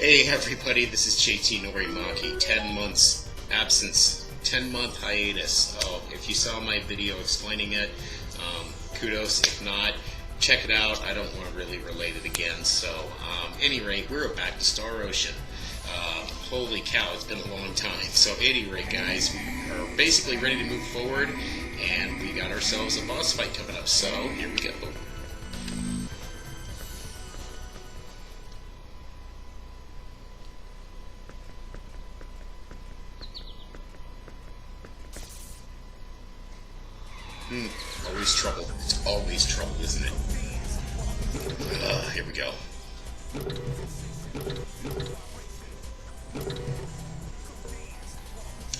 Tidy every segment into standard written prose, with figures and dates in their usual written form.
Hey everybody, this is JT Norimaki. 10 months absence, 10-month hiatus. Oh, if you saw my video explaining it, kudos. If not, check it out. I don't want to really relate it again. So, any rate, we're back to Star Ocean. Holy cow, it's been a long time. So, any rate, guys, we are basically ready to move forward, and we got ourselves a boss fight coming up. So, here we go. Always trouble. It's always trouble, isn't it? Here we go.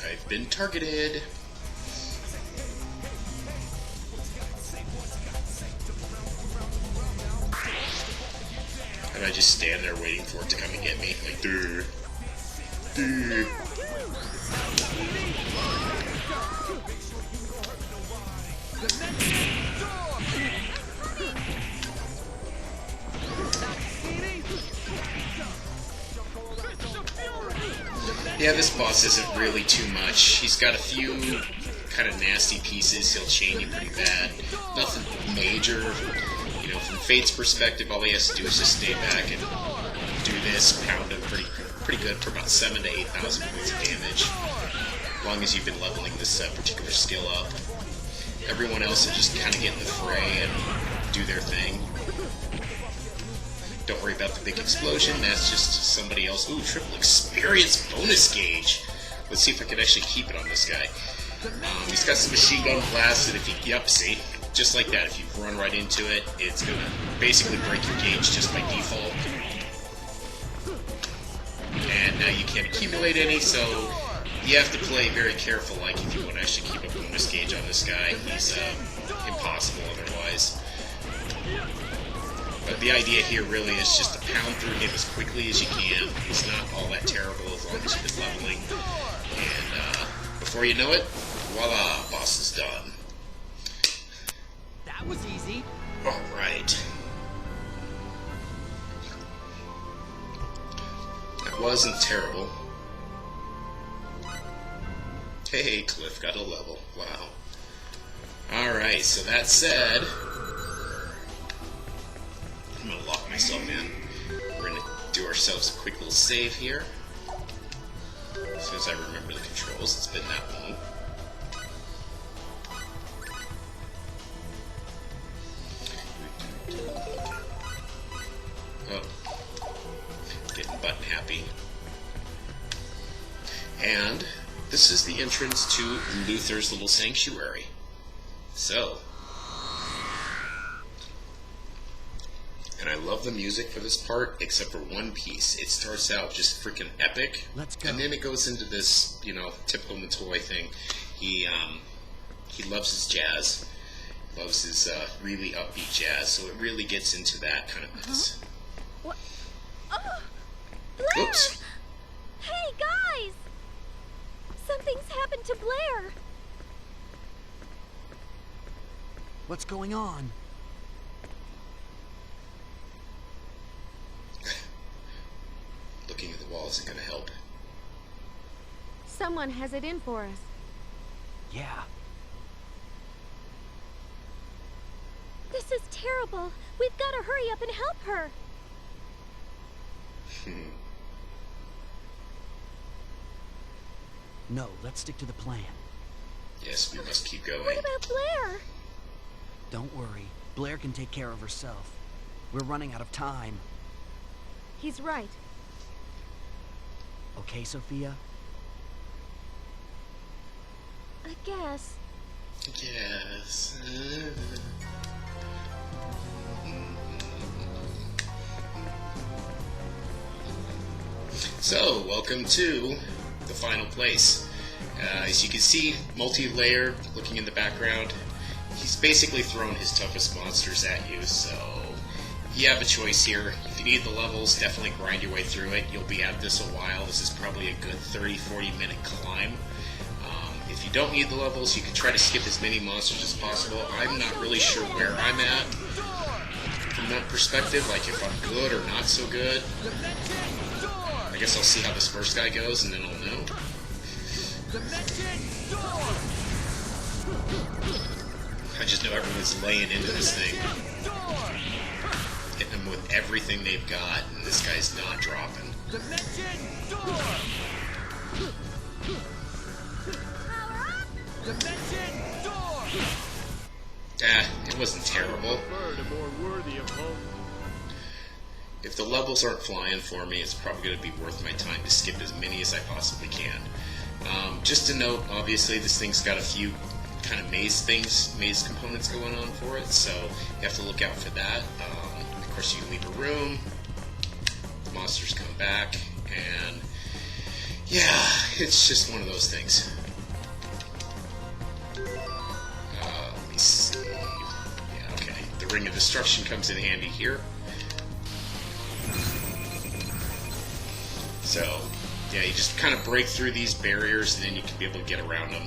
I've been targeted. And I just stand there waiting for it to come and get me. Like, dude. Dude. Yeah, this boss isn't really too much. He's got a few kind of nasty pieces. He'll chain you pretty bad. Nothing major. You know, from Fate's perspective, all he has to do is just stay back and do this, pound him pretty good for about 7,000 to 8,000 points of damage. As long as you've been leveling this particular skill up. Everyone else will just kind of get in the fray and do their thing. Don't worry about the big explosion, that's just somebody else. Ooh, triple experience bonus gauge. Let's see if I can actually keep it on this guy. He's got some machine gun blast, and if you, yep, see, just like that, if you run right into it, it's gonna basically break your gauge just by default. And now you can't accumulate any, so you have to play very careful, like if you want to actually keep a bonus gauge on this guy. He's impossible otherwise. But the idea here really is just to pound through him as quickly as you can. It's not all that terrible as long as you've been leveling. And before you know it, voila, boss is done. That was easy. Alright. That wasn't terrible. Hey, Cliff got a level. Wow. Alright, so that said, I'm going to lock myself in. We're going to do ourselves a quick little save here. As soon as I remember the controls, it's been that long. Oh. Getting button happy. And this is the entrance to Luther's little sanctuary. So, and I love the music for this part, except for one piece. It starts out just freaking epic, Let's go. And then it goes into this, you know, typical Matoy thing. He loves his jazz, loves his really upbeat jazz, so it really gets into that kind of mess. What? Oh, Blair! Oops. Hey, guys! Something's happened to Blair. What's going on? Looking at the wall isn't going to help. Someone has it in for us. Yeah. This is terrible. We've got to hurry up and help her. No, let's stick to the plan. Yes, we must keep going. What about Blair? Don't worry. Blair can take care of herself. We're running out of time. He's right. Okay, Sophia? I guess. Yes. So, welcome to the final place. As you can see, multi-layer, looking in the background, he's basically thrown his toughest monsters at you, so you have a choice here. If you need the levels, definitely grind your way through it. You'll be at this a while. This is probably a good 30-40 minute climb. If you don't need the levels, you can try to skip as many monsters as possible. I'm not really sure where I'm at from that perspective, like if I'm good or not so good. guess I'll see how this first guy goes, and then I'll know. I just know everyone's laying into this thing. Hitting them with everything they've got, and this guy's not dropping. It wasn't terrible. If the levels aren't flying for me, it's probably going to be worth my time to skip as many as I possibly can. Just to note, obviously this thing's got a few kind of maze components going on for it, so you have to look out for that. Of course, you can leave a room, the monsters come back, and yeah, it's just one of those things. Let me see. Yeah, okay. The Ring of Destruction comes in handy here. So, yeah, you just kind of break through these barriers, and then you can be able to get around them.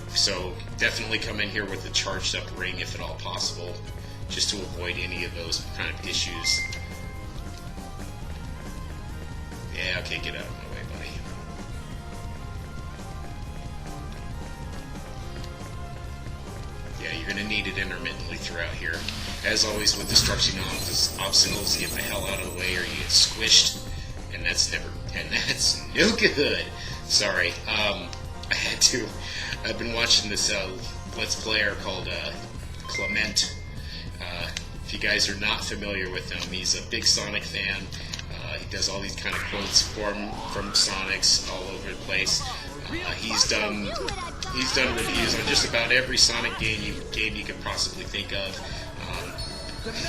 So, definitely come in here with a charged up ring if at all possible, just to avoid any of those kind of issues. Yeah, okay, get out of my way, buddy. Yeah, you're going to need it intermittently throughout here. As always with destruction obstacles, get the hell out of the way or you get squished. And that's no good. Sorry, I've been watching this Let's Player called Clement. If you guys are not familiar with him, he's a big Sonic fan. He does all these kind of quotes from Sonics all over the place. He's done reviews on just about every Sonic game you could possibly think of.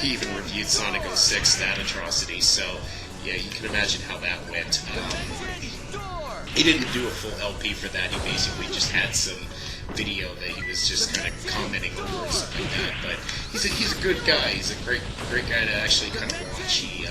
He even reviewed Sonic 06, that atrocity. So yeah, you can imagine how that went. He didn't do a full LP for that. He basically just had some video that he was just kind of commenting over and stuff like that. But he's a good guy. He's a great guy to actually kind of watch. He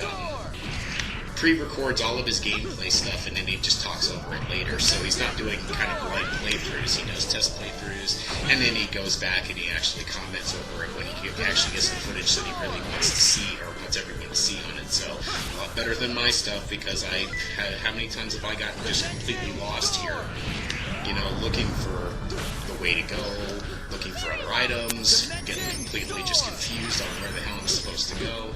pre-records all of his gameplay stuff and then he just talks over it later. So he's not doing kind of blind playthroughs. He does test playthroughs and then he goes back and he actually comments over it when he actually gets the footage that he really wants to see or wants everyone to see on it. So a lot better than my stuff because how many times have I gotten just completely lost here? You know, looking for the way to go, looking for other items, getting completely just confused on where the hell I'm supposed to go.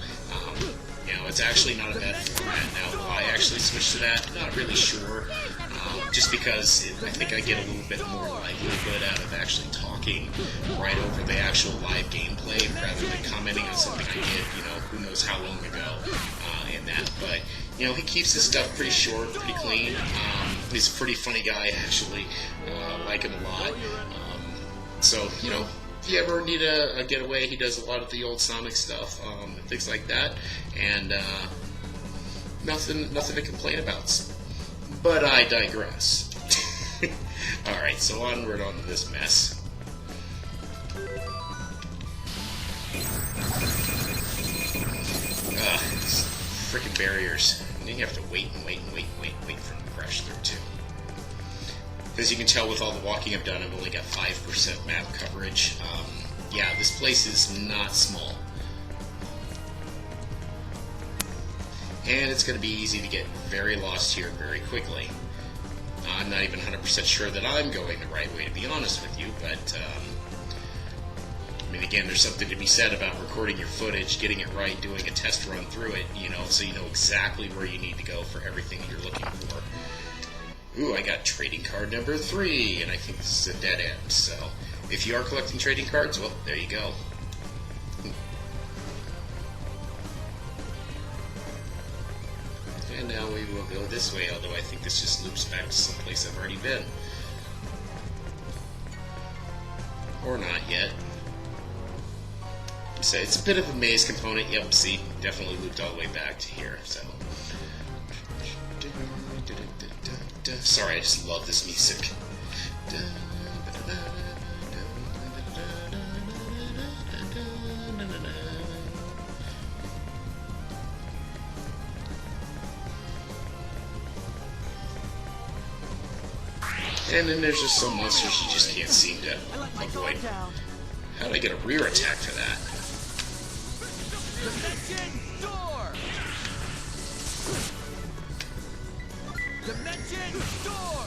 You know, it's actually not a bad format now. Why I actually switched to that, not really sure. Just because I think I get a little bit more livelihood out of actually talking right over the actual live gameplay rather than commenting on something I did, you know, who knows how long ago in that. But, you know, he keeps his stuff pretty short, pretty clean. He's a pretty funny guy, actually. Like him a lot. So, you know, if you ever need a getaway, he does a lot of the old Sonic stuff, and things like that. And nothing to complain about. But I digress. Alright, so onward onto this mess. These frickin' barriers. And then you have to wait for them to crash through, too. As you can tell with all the walking I've done, I've only got 5% map coverage. Yeah, this place is not small. And it's going to be easy to get very lost here very quickly. I'm not even 100% sure that I'm going the right way, to be honest with you, but, I mean, again, there's something to be said about recording your footage, getting it right, doing a test run through it, you know, so you know exactly where you need to go for everything that you're looking for. Ooh, I got trading card number 3, and I think this is a dead end, so if you are collecting trading cards, well, there you go. And now we will go this way, although I think this just loops back to someplace I've already been. Or not yet. So it's a bit of a maze component. Yep, see, definitely looped all the way back to here, so. Sorry, I just love this music. And then there's just some monsters you just can't seem to avoid. How did I get a rear attack for that? Dimension door!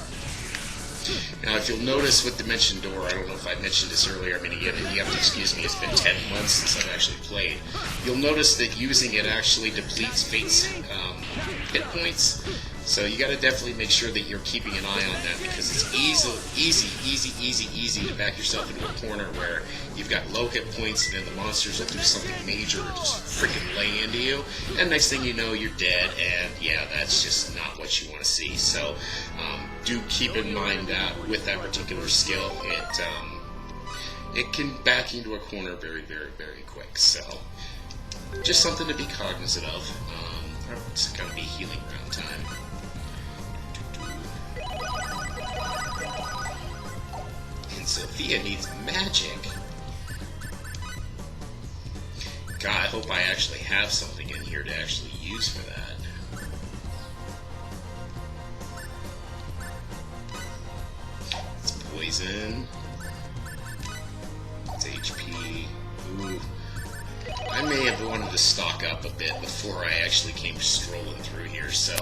Now, if you'll notice with Dimension Door, I don't know if I mentioned this earlier, I mean, again, you have to excuse me, it's been 10 months since I've actually played. You'll notice that using it actually depletes Fate's hit points, so you got to definitely make sure that you're keeping an eye on that, because it's easy to back yourself into a corner where you've got low hit points, and then the monsters will do something major and just freaking lay into you, and next thing you know, you're dead, and yeah, that's just not what you want to see. So, do keep in mind that with that particular skill, it can back into a corner very quick. So, just something to be cognizant of. It's going to be healing round time. And Sophia needs magic. God, I hope I actually have something in here to actually use for that. It's poison. It's HP. Ooh. I may have wanted to stock up a bit before I actually came strolling through here, so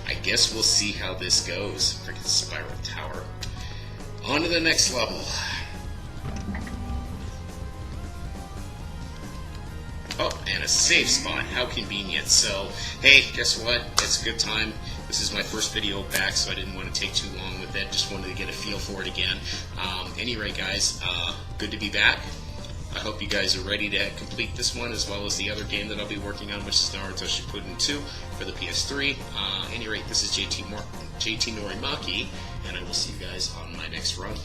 I guess we'll see how this goes. Freaking Spiral Tower. On to the next level. Oh, and a safe spot. How convenient. So, hey, guess what? It's a good time. This is my first video back, so I didn't want to take too long with it. Just wanted to get a feel for it again. Anyway, guys, good to be back. I hope you guys are ready to complete this one, as well as the other game that I'll be working on, which is Naruto Shippuden 2 for the PS3. Any rate, this is JT Norimaki, and I will see you guys on my next run.